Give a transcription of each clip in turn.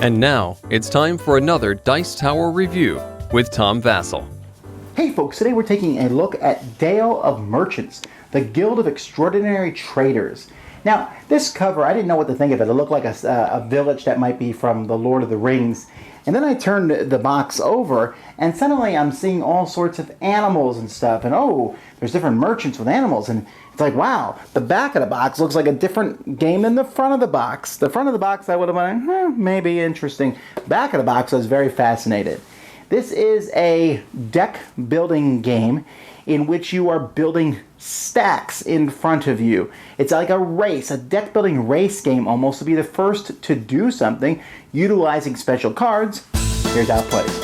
And now, it's time for another Dice Tower review with Tom Vasel. Hey folks, today we're taking a look at Dale of Merchants, the Guild of Extraordinary Traders. Now, this cover, I didn't know what to think of it. It looked like a village that might be from The Lord of the Rings. And then I turned the box over, and suddenly I'm seeing all sorts of animals and stuff. And oh, there's different merchants with animals. And it's like, wow, the back of the box looks like a different game than the front of the box. The front of the box, I would have been, maybe interesting. Back of the box, I was very fascinated. This is a deck building game in which you are building stacks in front of you. It's like a race, a deck building race game almost, to be the first to do something utilizing special cards. Here's how it plays.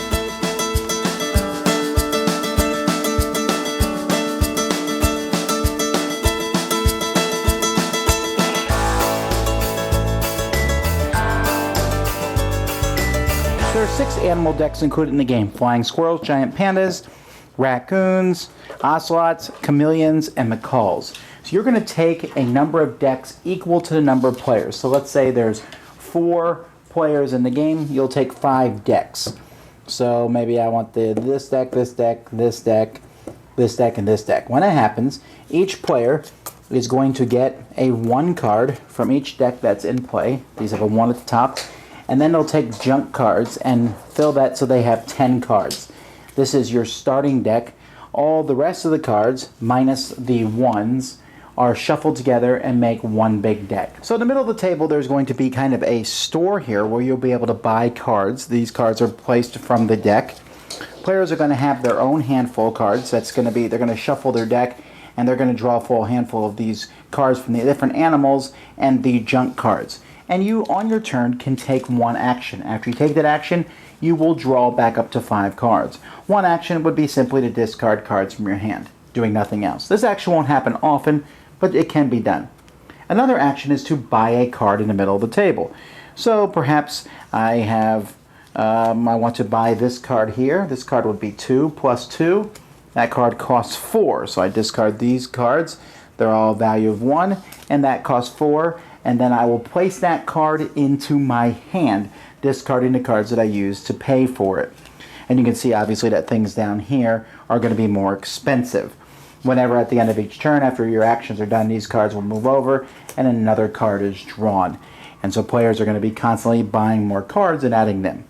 There are 6 animal decks included in the game: flying squirrels, giant pandas, raccoons, ocelots, chameleons, and macaws. So you're going to take a number of decks equal to the number of players. So let's say there's 4 players in the game, you'll take 5 decks. So maybe I want this deck, this deck, this deck, this deck, and this deck. When it happens, each player is going to get a 1 card from each deck that's in play. These have a 1 at the top. And then they'll take junk cards and fill that so they have 10 cards. This is your starting deck. All the rest of the cards, minus the 1s, are shuffled together and make one big deck. So in the middle of the table, there's going to be kind of a store here where you'll be able to buy cards. These cards are placed from the deck. Players are going to have their own handful of cards. That's going to be, they're going to shuffle their deck, and they're going to draw a full handful of these cards from the different animals and the junk cards. And you, on your turn, can take one action. After you take that action, you will draw back up to 5 cards. One action would be simply to discard cards from your hand, doing nothing else. This action won't happen often, but it can be done. Another action is to buy a card in the middle of the table. So perhaps I want to buy this card here. This card would be 2 plus 2. That card costs 4, so I discard these cards. They're all a value of 1, and that costs 4. And then I will place that card into my hand, discarding the cards that I used to pay for it. And you can see obviously that things down here are going to be more expensive. Whenever at the end of each turn, after your actions are done, these cards will move over and another card is drawn. And so players are going to be constantly buying more cards and adding them.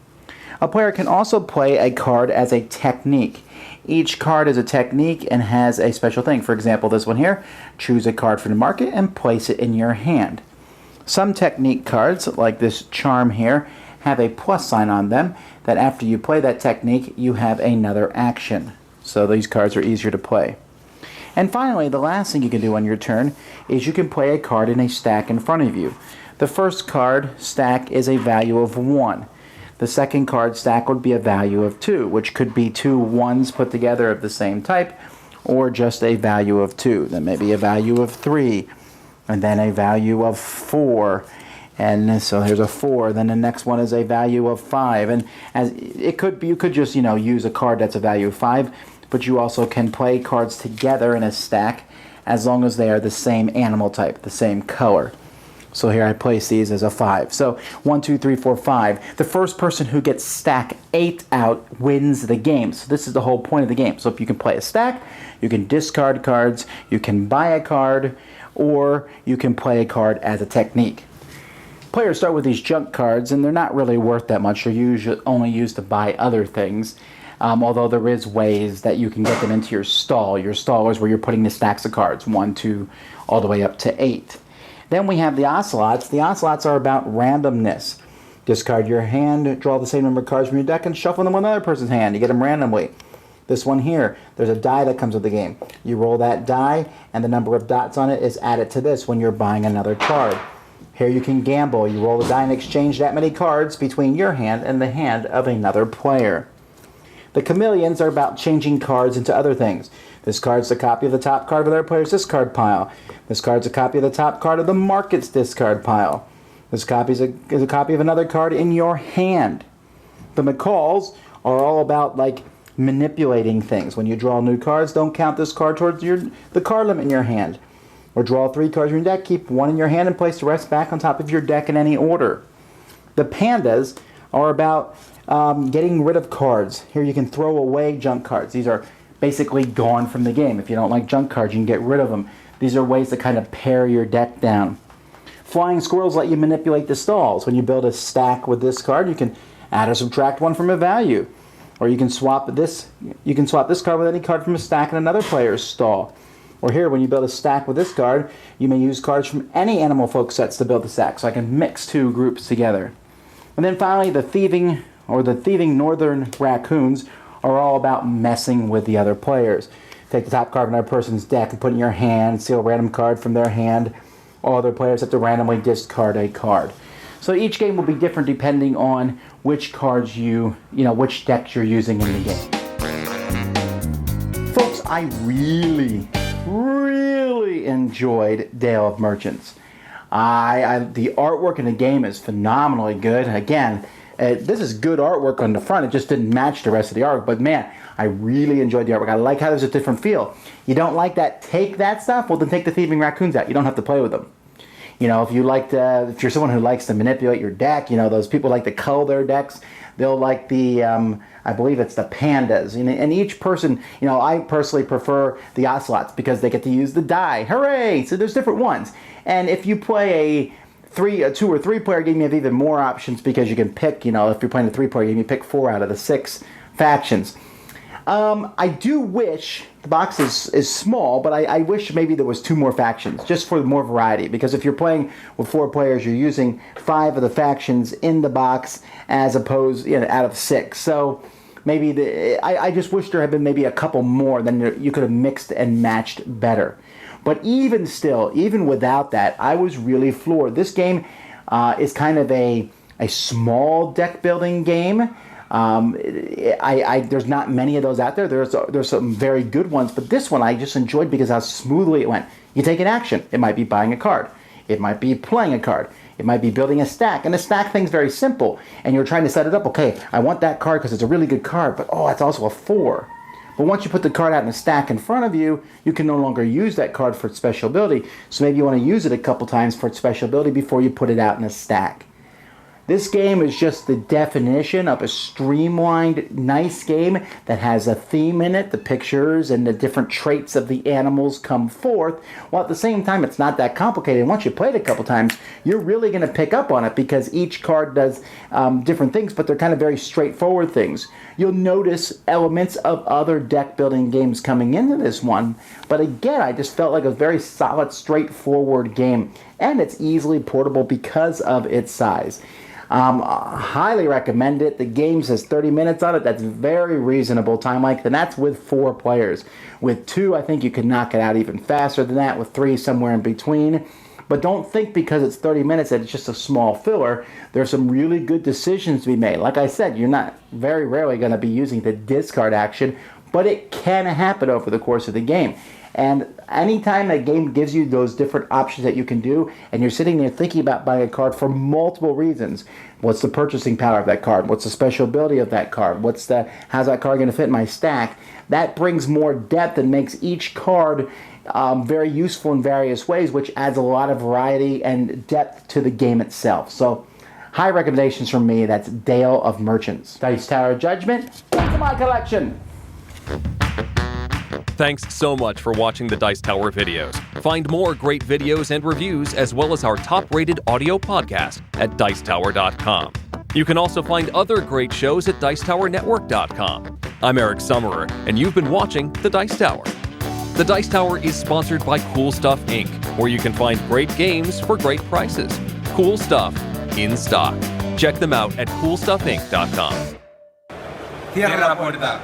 A player can also play a card as a technique. Each card is a technique and has a special thing. For example, this one here, choose a card from the market and place it in your hand. Some technique cards, like this charm here, have a plus sign on them that after you play that technique, you have another action. So these cards are easier to play. And finally, the last thing you can do on your turn is you can play a card in a stack in front of you. The first card stack is a value of 1. The second card stack would be a value of 2, which could be 2 1s put together of the same type, or just a value of 2. Then maybe a value of 3. And then a value of 4, and so here's a 4. Then the next one is a value of 5, and as it could be, you could just use a card that's a value of 5, but you also can play cards together in a stack as long as they are the same animal type, the same color. So here I place these as a 5. So 1, 2, 3, 4, 5. The first person who gets stack 8 out wins the game. So this is the whole point of the game. So if you can play a stack, you can discard cards, you can buy a card, or you can play a card as a technique. Players start with these junk cards, and they're not really worth that much. They're usually only used to buy other things, although there is ways that you can get them into your stall. Your stall is where you're putting the stacks of cards, 1, 2, all the way up to 8. Then we have the ocelots. The ocelots are about randomness. Discard your hand, draw the same number of cards from your deck, and shuffle them with another person's hand. You get them randomly. This one here, there's a die that comes with the game. You roll that die, and the number of dots on it is added to this when you're buying another card. Here you can gamble. You roll the die and exchange that many cards between your hand and the hand of another player. The chameleons are about changing cards into other things. This card's a copy of the top card of their player's discard pile. This card's a copy of the top card of the market's discard pile. This copy is a copy of another card in your hand. The macaws are all about manipulating things. When you draw new cards, don't count this card towards the card limit in your hand. Or draw 3 cards in your deck, keep 1 in your hand, and place the rest back on top of your deck in any order. The pandas are about getting rid of cards. Here you can throw away junk cards. These are basically gone from the game. If you don't like junk cards, you can get rid of them. These are ways to kind of pare your deck down. Flying squirrels let you manipulate the stalls. When you build a stack with this card, you can add or subtract one from a value. Or you can swap this card with any card from a stack in another player's stall. Or here, when you build a stack with this card, you may use cards from any animal folk sets to build the stack. So I can mix two groups together. And then finally, the thieving northern raccoons are all about messing with the other players. Take the top card of another person's deck and put it in your hand, steal a random card from their hand. All other players have to randomly discard a card. So each game will be different depending on which cards which decks you're using in the game. Folks, I really enjoyed Dale of Merchants. The artwork in the game is phenomenally good. Again, this is good artwork on the front. It just didn't match the rest of the artwork. But man, I really enjoyed the artwork. I like how there's a different feel. You don't like that? Take that stuff? Well, then take the thieving raccoons out. You don't have to play with them. If you're someone who likes to manipulate your deck, those people like to cull their decks. They'll like the, I believe it's the pandas. And each person, I personally prefer the ocelots because they get to use the die. Hooray! So there's different ones. And if you play a 2 or 3 player game, you have even more options because you can pick, if you're playing a 3 player game, you pick 4 out of the 6 factions. I do wish, the box is small, but I wish maybe there was 2 more factions, just for more variety, because if you're playing with 4 players, you're using 5 of the factions in the box as opposed, out of 6. So maybe I just wish there had been maybe a couple more, then you could have mixed and matched better. But even still, even without that, I was really floored. This game is kind of a small deck building game. There's not many of those out there. There's some very good ones, but this one I just enjoyed because how smoothly it went. You take an action. It might be buying a card. It might be playing a card. It might be building a stack. And the stack thing's very simple. And you're trying to set it up. Okay, I want that card because it's a really good card, but it's also a 4. But once you put the card out in a stack in front of you, you can no longer use that card for its special ability. So maybe you want to use it a couple times for its special ability before you put it out in a stack. This game is just the definition of a streamlined, nice game that has a theme in it. The pictures and the different traits of the animals come forth, while at the same time it's not that complicated. And once you play it a couple times, you're really going to pick up on it because each card does different things, but they're kind of very straightforward things. You'll notice elements of other deck building games coming into this one, but again, I just felt like a very solid, straightforward game, and it's easily portable because of its size. Highly recommend it. The game says 30 minutes on it. That's very reasonable time length, and that's with 4 players. With 2, I think you can knock it out even faster than that. With 3, somewhere in between. But don't think because it's 30 minutes that it's just a small filler. There's some really good decisions to be made. Like I said, you're not very rarely going to be using the discard action, but it can happen over the course of the game. And anytime a game gives you those different options that you can do, and you're sitting there thinking about buying a card for multiple reasons. What's the purchasing power of that card? What's the special ability of that card? How's that card going to fit in my stack? That brings more depth and makes each card very useful in various ways, which adds a lot of variety and depth to the game itself. So, high recommendations from me. That's Dale of Merchants. Dice Tower Judgment, into my collection. Thanks so much for watching the Dice Tower videos. Find more great videos and reviews as well as our top-rated audio podcast at Dicetower.com. You can also find other great shows at Dicetowernetwork.com. I'm Eric Summerer, and you've been watching The Dice Tower. The Dice Tower is sponsored by Cool Stuff Inc., where you can find great games for great prices. Cool stuff in stock. Check them out at CoolStuffInc.com. Cierra la puerta.